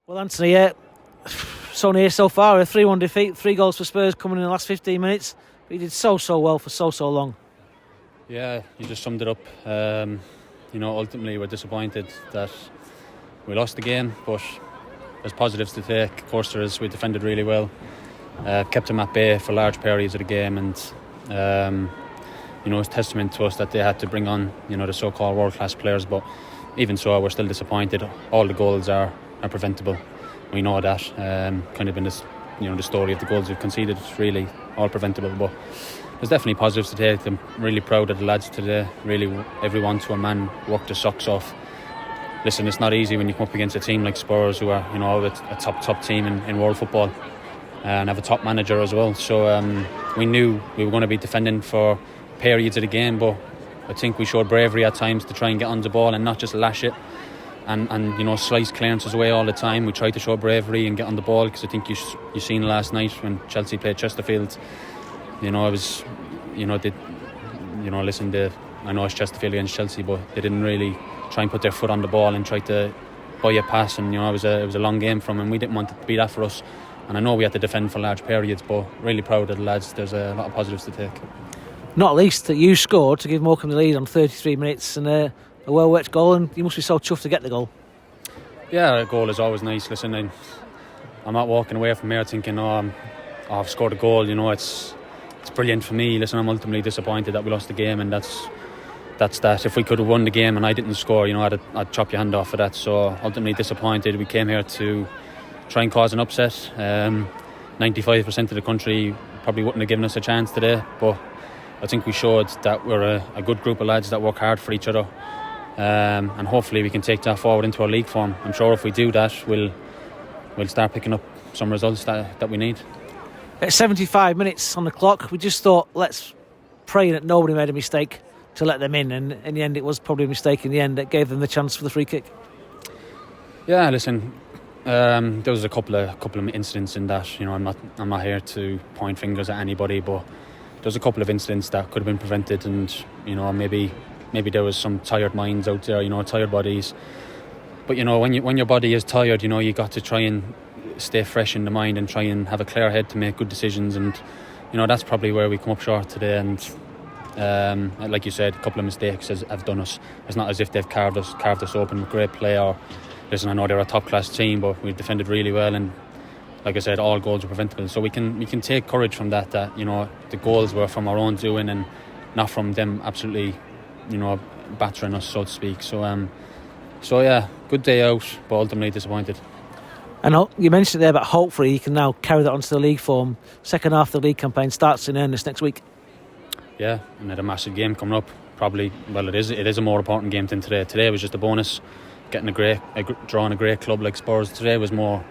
Well, Anthony, so near so far, a 3-1 defeat, 3 goals for Spurs coming in the last 15 minutes. But you did so well for so long. Yeah, you just summed it up. Ultimately we're disappointed that we lost the game, but there's positives to take. Of course there is. We defended really well, kept them at bay for large periods of the game, and it's testament to us that they had to bring on the so-called world-class players. But even so, we're still disappointed. All the goals are preventable. We know that. Kind of been this, the story of the goals we've conceded. It's really all preventable. But there's definitely positives to take. I'm really proud of the lads today. Really, everyone to a man worked their socks off. Listen, it's not easy when you come up against a team like Spurs, who are a top team in world football, and have a top manager as well. So we knew we were going to be defending for periods of the game, but I think we showed bravery at times to try and get on the ball and not just lash it and slice clearances away all the time. We tried to show bravery and get on the ball, because I think you seen last night when Chelsea played Chesterfield. I know it's Chesterfield against Chelsea, but they didn't really try and put their foot on the ball and try to buy a pass, and it was a long game from them, and we didn't want it to be that for us. And I know we had to defend for large periods, but really proud of the lads. There's a lot of positives to take. Not least that you scored to give Morecambe the lead on 33 minutes, and a well-worked goal, and you must be so chuffed to get the goal. Yeah, a goal is always nice. Listen, I'm not walking away from here thinking, I've scored a goal. It's brilliant for me. Listen, I'm ultimately disappointed that we lost the game, and that's that. If we could have won the game and I didn't score, I'd chop your hand off for that. So ultimately disappointed. We came here to try and cause an upset. 95% of the country probably wouldn't have given us a chance today, but I think we showed that we're a good group of lads that work hard for each other, and hopefully we can take that forward into our league form. I'm sure if we do that, we'll start picking up some results that we need. At 75 minutes on the clock, we just thought, let's pray that nobody made a mistake to let them in, and in the end it was probably a mistake in the end that gave them the chance for the free kick. Yeah, listen, there was a couple of incidents in that. I'm not here to point fingers at anybody, but there's a couple of incidents that could have been prevented, and maybe there was some tired minds out there, tired bodies. But when your body is tired, you got to try and stay fresh in the mind and try and have a clear head to make good decisions, and that's probably where we come up short today. And like you said, a couple of mistakes have done us. It's not as if they've carved us open with great play. Or listen, I know they're a top class team, but we defended really well, and like I said, all goals were preventable. So we can take courage from that the goals were from our own doing and not from them absolutely battering us, so to speak. So yeah, good day out, but ultimately disappointed. And you mentioned there, but hopefully you can now carry that onto the league form. Second half of the league campaign starts in earnest next week. Yeah, and had a massive game coming up. Probably, well, it is a more important game than today. Today was just a bonus. Getting drawing a great club like Spurs. Today was more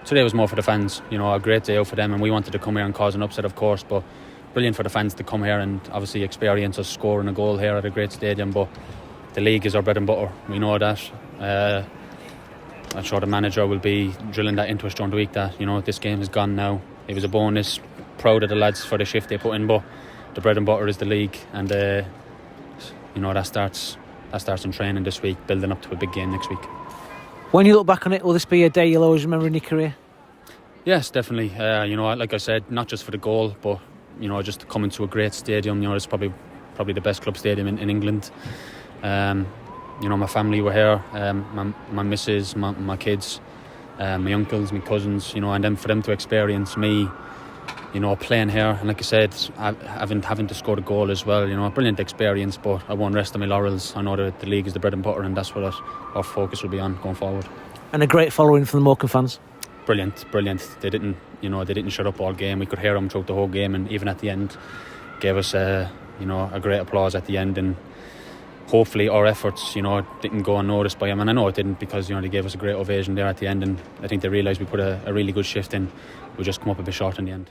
for the fans. A great day out for them, and we wanted to come here and cause an upset, of course. But brilliant for the fans to come here and obviously experience us scoring a goal here at a great stadium. But the league is our bread and butter. We know that. I'm sure the manager will be drilling that into us during the week, that this game is gone now. It was a bonus. Proud of the lads for the shift they put in, but the bread and butter is the league, and that starts in training this week, building up to a big game next week. When you look back on it, will this be a day you'll always remember in your career? Yes, definitely. Like I said, not just for the goal, but just coming to a great stadium. It's probably the best club stadium in England. My family were here, my missus, my kids, my uncles, my cousins, and then for them to experience me, playing here, and like I said, having to score a goal as well, a brilliant experience. But I won't rest on my laurels. I know that the league is the bread and butter, and that's what our focus will be on going forward. And a great following from the Morecambe fans. Brilliant. They didn't shut up all game. We could hear them throughout the whole game, and even at the end, gave us a great applause at the end. And hopefully our efforts, didn't go unnoticed by them, and I know it didn't, because they gave us a great ovation there at the end, and I think they realised we put a really good shift in. We just come up a bit short in the end.